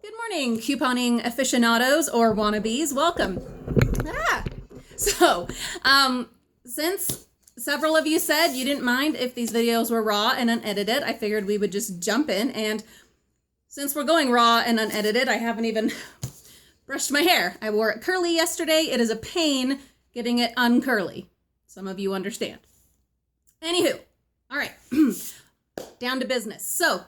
Good morning, couponing aficionados or wannabes. Welcome. Ah. So, since several of you said you didn't mind if these videos were raw and unedited, I figured we would just jump in. And since we're going raw and unedited, I haven't even brushed my hair. I wore it curly yesterday. It is a pain getting it uncurly. Some of you understand. Anywho, all right, down to business. So,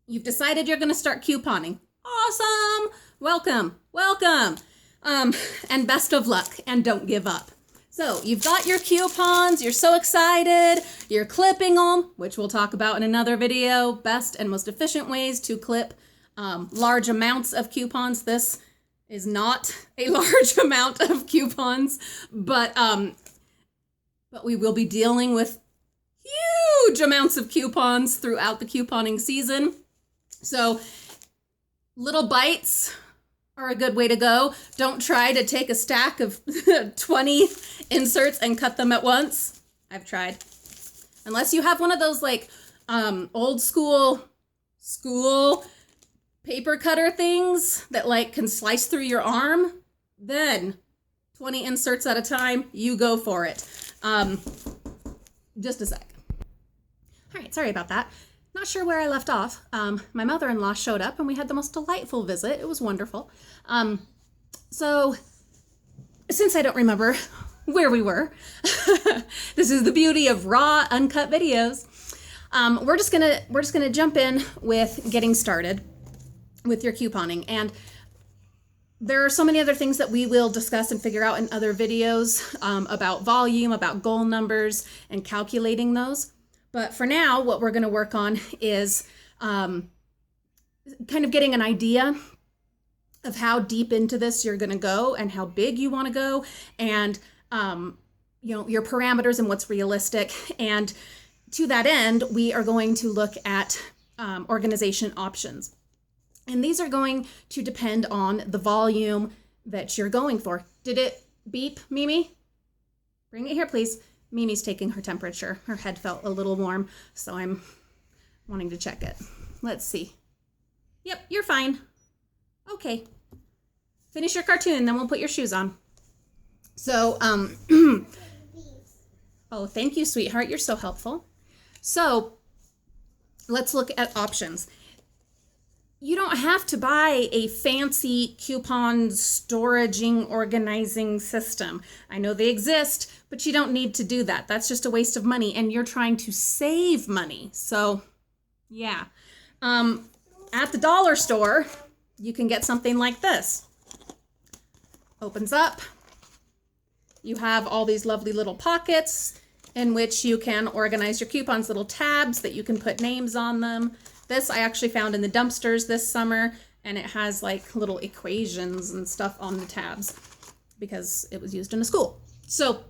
you've decided you're going to start couponing. Awesome. Welcome. And best of luck, and don't give up. So you've got your coupons, you're so excited, you're clipping them, which we'll talk about in another video, best and most efficient ways to clip large amounts of coupons. This is not a large amount of coupons, but we will be dealing with huge amounts of coupons throughout the couponing season. So little bites are a good way to go. Don't try to take a stack of 20 inserts and cut them at once. I've tried. Unless you have one of those like old school paper cutter things that like can slice through your arm, then 20 inserts at a time, you go for it. Just a sec. All right, sorry about that. Not sure where I left off. My mother-in-law showed up and we had the most delightful visit. It was wonderful. So since I don't remember where we were, this is the beauty of raw, uncut videos. We're just gonna jump in with getting started with your couponing. And there are so many other things that we will discuss and figure out in other videos about volume, about goal numbers, and calculating those. But for now, what we're going to work on is kind of getting an idea of how deep into this you're going to go and how big you want to go, and your parameters and what's realistic. And to that end, we are going to look at organization options. And these are going to depend on the volume that you're going for. Did it beep, Mimi? Bring it here, please. Mimi's taking her temperature. Her head felt a little warm, so I'm wanting to check it. Let's see. Yep, you're fine. Okay. Finish your cartoon, then we'll put your shoes on. So, oh, thank you, sweetheart. You're so helpful. So, let's look at options. You don't have to buy a fancy coupon storaging organizing system. I know they exist, but you don't need to do that. That's just a waste of money, and you're trying to save money. So, yeah. At the dollar store, you can get something like this. Opens up. You have all these lovely little pockets in which you can organize your coupons, little tabs that you can put names on them. This I actually found in the dumpsters this summer, and it has like little equations and stuff on the tabs because it was used in a school. So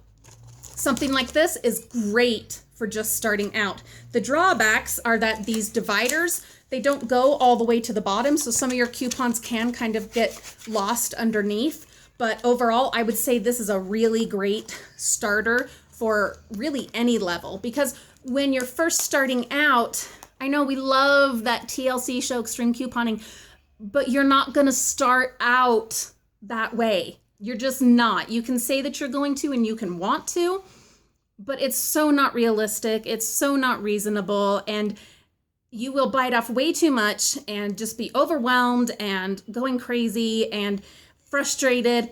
something like this is great for just starting out. The drawbacks are that these dividers, they don't go all the way to the bottom, so some of your coupons can kind of get lost underneath. But overall, I would say this is a really great starter for really any level, because when you're first starting out, I know we love that TLC show, Extreme Couponing, but you're not going to start out that way. You're just not. You can say that you're going to and you can want to, but it's so not realistic. It's so not reasonable, and you will bite off way too much and just be overwhelmed and going crazy and frustrated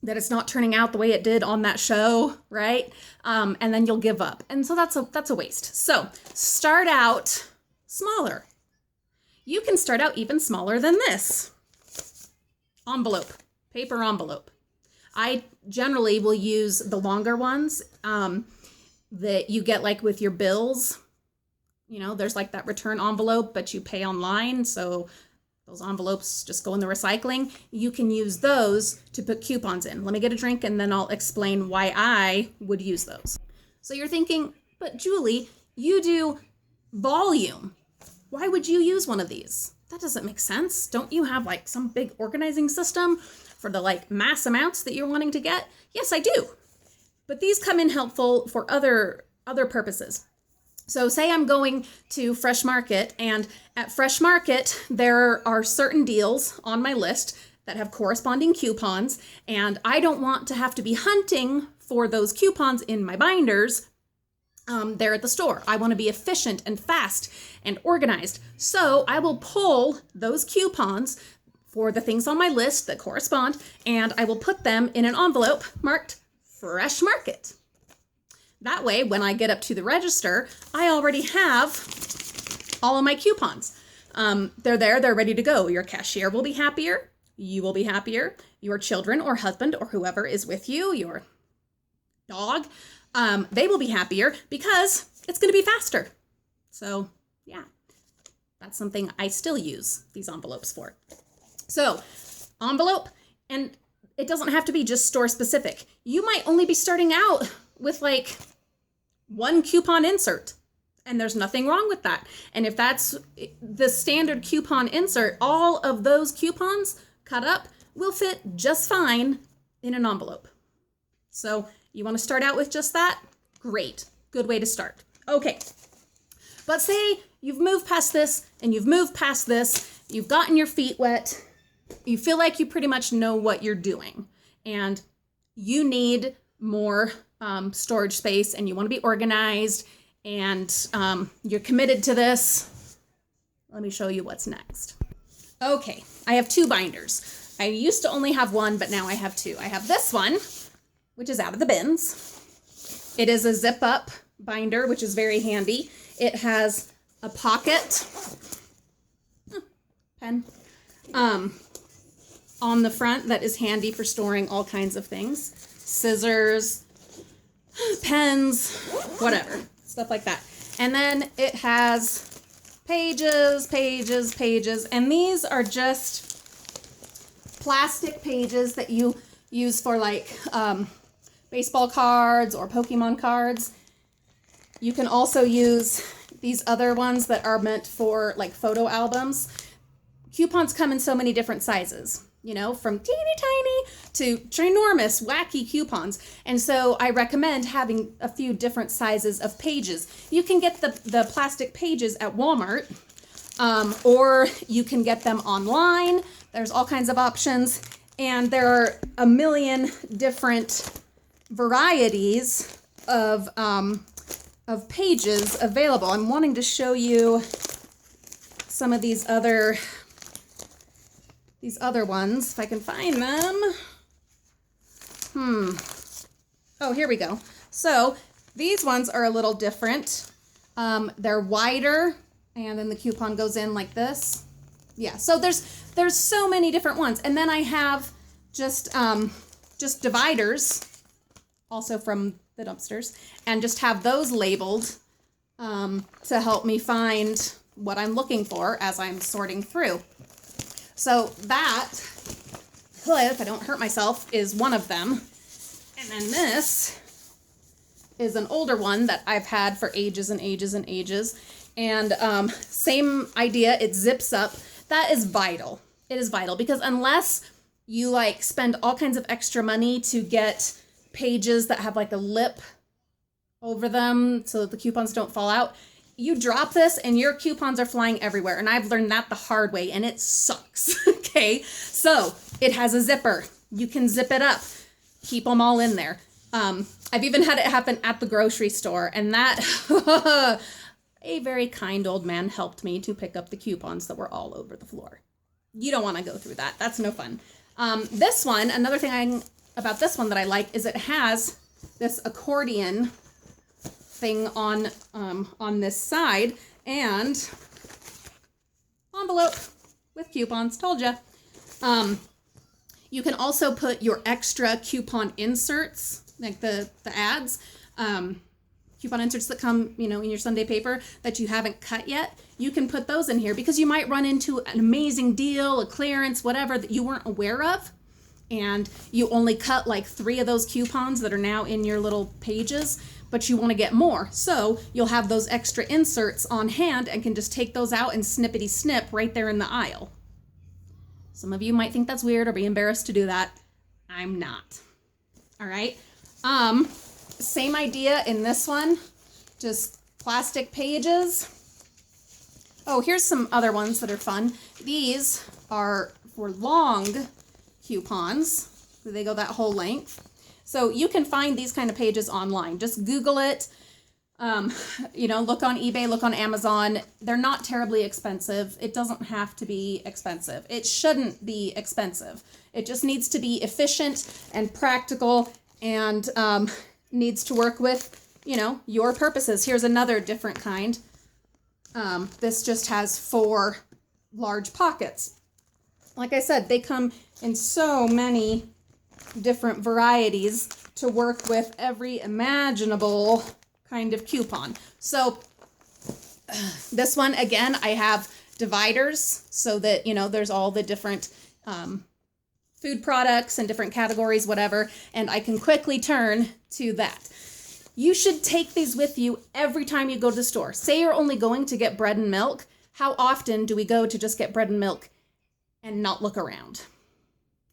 that it's not turning out the way it did on that show, right? And then you'll give up. And so that's a waste. So start out smaller. You can start out even smaller than this. Envelope, paper envelope. I generally will use the longer ones that you get like with your bills. You know, there's like that return envelope, but you pay online, so those envelopes just go in the recycling. You can use those to put coupons in. Let me get a drink and then I'll explain why I would use those. So you're thinking, but Julie, you do volume. Why would you use one of these? That doesn't make sense. Don't you have like some big organizing system for the like mass amounts that you're wanting to get? Yes, I do. But these come in helpful for other purposes. So say I'm going to Fresh Market, and at Fresh Market, there are certain deals on my list that have corresponding coupons, and I don't want to have to be hunting for those coupons in my binders there at the store. I want to be efficient and fast and organized. So I will pull those coupons for the things on my list that correspond, and I will put them in an envelope marked Fresh Market. That way, when I get up to the register, I already have all of my coupons. They're there, they're ready to go. Your cashier will be happier, you will be happier, your children or husband or whoever is with you, your dog, they will be happier because it's going to be faster. So yeah, that's something I still use these envelopes for. So envelope, and it doesn't have to be just store specific. You might only be starting out with like one coupon insert, and there's nothing wrong with that. And if that's the standard coupon insert, all of those coupons cut up will fit just fine in an envelope. So you want to start out with just that? Great. Good way to start. Okay. But say you've moved past this and you've moved past this, you've gotten your feet wet, you feel like you pretty much know what you're doing, and you need more storage space, and you want to be organized, and you're committed to this. Let me show you what's next. Okay, I have two binders. I used to only have one, but now I have two. I have this one, which is out of the bins. It is a zip up binder, which is very handy. It has a pocket, pen, on the front that is handy for storing all kinds of things. Scissors, pens, whatever, stuff like that. And then it has pages, pages, pages, and these are just plastic pages that you use for like baseball cards or Pokemon cards. You can also use these other ones that are meant for like photo albums. Coupons come in so many different sizes, you know, from teeny tiny to ginormous, wacky coupons. And so I recommend having a few different sizes of pages. You can get the plastic pages at Walmart, or you can get them online. There's all kinds of options, and there are a million different varieties of pages available. I'm wanting to show you some of these other ones, if I can find them. Oh, here we go. So these ones are a little different. They're wider, and then the coupon goes in like this. Yeah, so there's so many different ones. And then I have just dividers, also from the dumpsters, and just have those labeled to help me find what I'm looking for as I'm sorting through. So that, if I don't hurt myself, is one of them. And then this is an older one that I've had for ages and ages and ages. And same idea, it zips up. That is vital. It is vital because unless you like spend all kinds of extra money to get pages that have like a lip over them so that the coupons don't fall out, you drop this and your coupons are flying everywhere. And I've learned that the hard way, and it sucks. Okay, so it has a zipper. You can zip it up, keep them all in there. I've even had it happen at the grocery store, and that a very kind old man helped me to pick up the coupons that were all over the floor. You don't want to go through that. That's no fun. This one, another thing about this one that I like is it has this accordion thing on this side, and envelope with coupons. Told ya. You can also put your extra coupon inserts, like the ads, coupon inserts that come, you know, in your Sunday paper that you haven't cut yet. You can put those in here because you might run into an amazing deal, a clearance, whatever that you weren't aware of, and you only cut like 3 of those coupons that are now in your little pages, but you want to get more. So you'll have those extra inserts on hand and can just take those out and snippety snip right there in the aisle. Some of you might think that's weird or be embarrassed to do that. I'm not. All right. Same idea in this one, just plastic pages. Oh, here's some other ones that are fun. These are for long coupons. They go that whole length. So you can find these kind of pages online. Just Google it. Look on eBay, look on Amazon. They're not terribly expensive. It doesn't have to be expensive. It shouldn't be expensive. It just needs to be efficient and practical and needs to work with, your purposes. Here's another different kind. This just has 4 large pockets. Like I said, they come in so many different varieties to work with every imaginable kind of coupon. So this one, again, I have dividers so that, there's all the different food products and different categories, whatever, and I can quickly turn to that. You should take these with you every time you go to the store. Say you're only going to get bread and milk. How often do we go to just get bread and milk and not look around?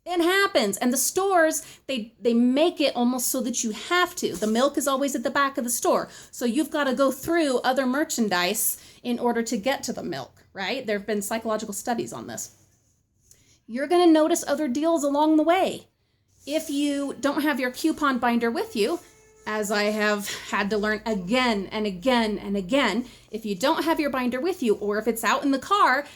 It happens. And the stores, they make it almost so that you have to. The milk is always at the back of the store. So you've got to go through other merchandise in order to get to the milk, right? There have been psychological studies on this. You're going to notice other deals along the way. If you don't have your coupon binder with you, as I have had to learn again and again and again, if you don't have your binder with you, or if it's out in the car,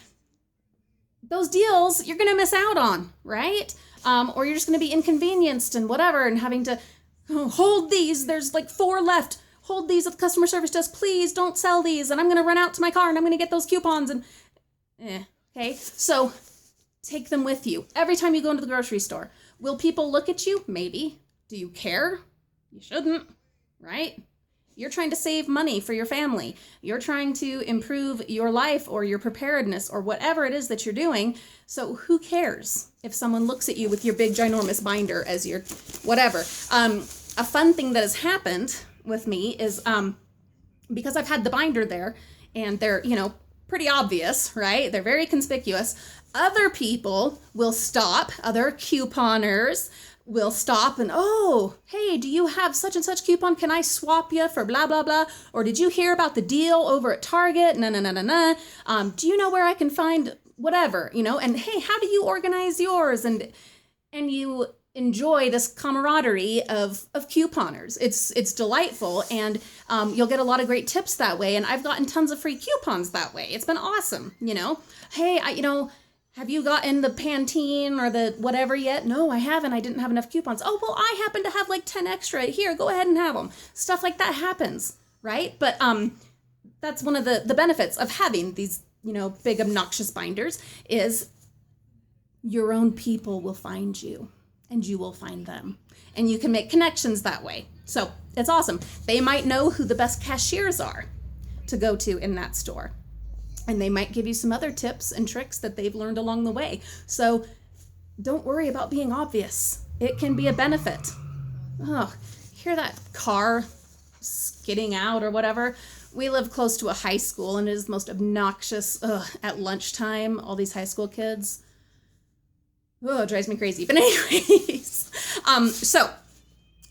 those deals you're going to miss out on, right? Or you're just going to be inconvenienced and whatever and having to hold these. There's like 4 left. Hold these at the customer service desk. Please don't sell these. And I'm going to run out to my car and I'm going to get those coupons. And okay. So take them with you every time you go into the grocery store. Will people look at you? Maybe. Do you care? You shouldn't, right? You're trying to save money for your family. You're trying to improve your life or your preparedness or whatever it is that you're doing. So who cares if someone looks at you with your big ginormous binder as your whatever? A fun thing that has happened with me is because I've had the binder there and they're, pretty obvious, right? They're very conspicuous. Other people will stop, other couponers will stop and, oh, hey, do you have such and such coupon? Can I swap you for blah, blah, blah? Or did you hear about the deal over at Target? Do you know where I can find whatever, and hey, how do you organize yours? And you enjoy this camaraderie of couponers. It's delightful, and you'll get a lot of great tips that way. And I've gotten tons of free coupons that way. It's been awesome, Hey, have you gotten the Pantene or the whatever yet? No, I haven't. I didn't have enough coupons. Oh, well, I happen to have like 10 extra. Here, go ahead and have them. Stuff like that happens, right? But that's one of the benefits of having these, big obnoxious binders is your own people will find you and you will find them. And you can make connections that way. So it's awesome. They might know who the best cashiers are to go to in that store. And they might give you some other tips and tricks that they've learned along the way. So don't worry about being obvious. It can be a benefit. Oh, hear that car skidding out or whatever? We live close to a high school and it is the most obnoxious at lunchtime, all these high school kids. Oh, it drives me crazy. But anyways, so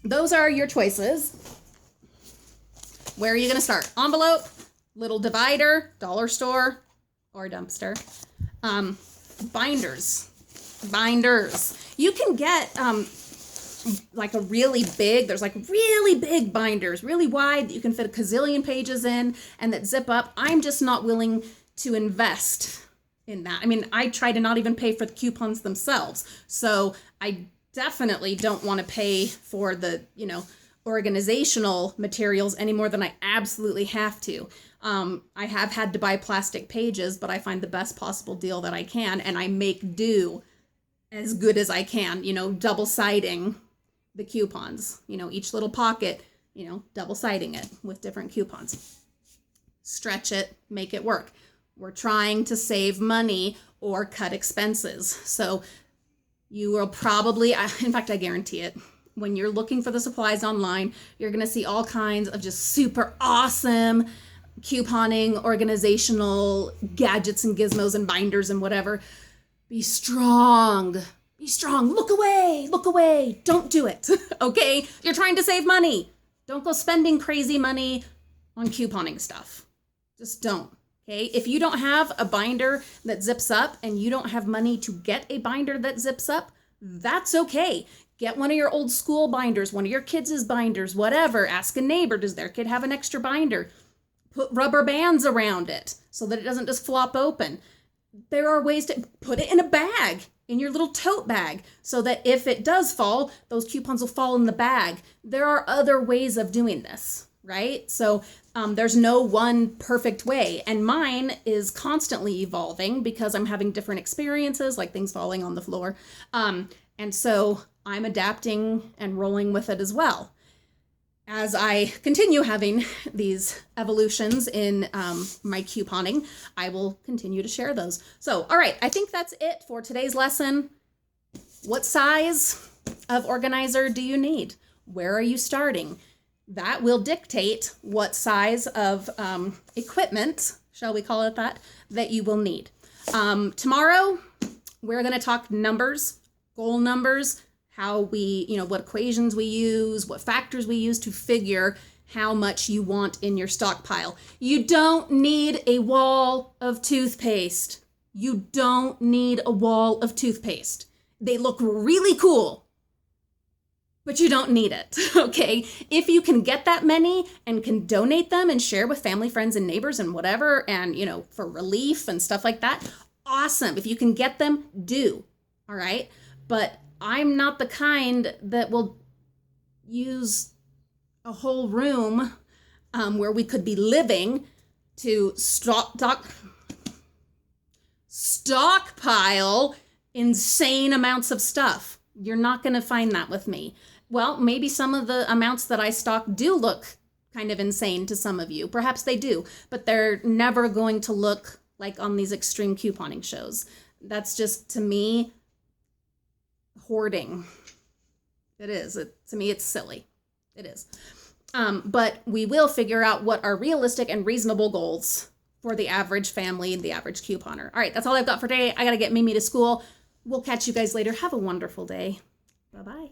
those are your choices. Where are you going to start? Envelope, little divider, dollar store, or dumpster. Binders. You can get like a really big, there's like really big binders, really wide that you can fit a gazillion pages in and that zip up. I'm just not willing to invest in that. I mean, I try to not even pay for the coupons themselves. So I definitely don't want to pay for the, organizational materials any more than I absolutely have to. I have had to buy plastic pages, but I find the best possible deal that I can, and I make do as good as I can, double siding the coupons, each little pocket, double siding it with different coupons. Stretch it, make it work. We're trying to save money or cut expenses. So you will probably, in fact, I guarantee it, when you're looking for the supplies online, you're going to see all kinds of just super awesome couponing, organizational gadgets and gizmos and binders and whatever. Be strong. Be strong. Look away. Look away. Don't do it. Okay? You're trying to save money. Don't go spending crazy money on couponing stuff. Just don't. Okay, if you don't have a binder that zips up and you don't have money to get a binder that zips up, that's okay. Get one of your old school binders, one of your kids' binders, whatever. Ask a neighbor, does their kid have an extra binder? Put rubber bands around it so that it doesn't just flop open. There are ways to put it in a bag, in your little tote bag, so that if it does fall, those coupons will fall in the bag. There are other ways of doing this, right? So there's no one perfect way. And mine is constantly evolving because I'm having different experiences, like things falling on the floor. And so I'm adapting and rolling with it as well. As I continue having these evolutions in my couponing, I will continue to share those. So, all right, I think that's it for today's lesson. What size of organizer do you need? Where are you starting? That will dictate what size of equipment, shall we call it that you will need. Tomorrow, we're going to talk numbers, goal numbers, how we, what equations we use, what factors we use to figure how much you want in your stockpile. You don't need a wall of toothpaste. You don't need a wall of toothpaste. They look really cool, but you don't need it, okay? If you can get that many and can donate them and share with family, friends, and neighbors and whatever, and, for relief and stuff like that, awesome. If you can get them, do, all right? But I'm not the kind that will use a whole room where we could be living to stockpile insane amounts of stuff. You're not going to find that with me. Well, maybe some of the amounts that I stock do look kind of insane to some of you. Perhaps they do, but they're never going to look like on these extreme couponing shows. That's just, to me, hoarding. It is. To me, it's silly. It is. But we will figure out what are realistic and reasonable goals for the average family and the average couponer. All right, that's all I've got for today. I got to get Mimi to school. We'll catch you guys later. Have a wonderful day. Bye-bye.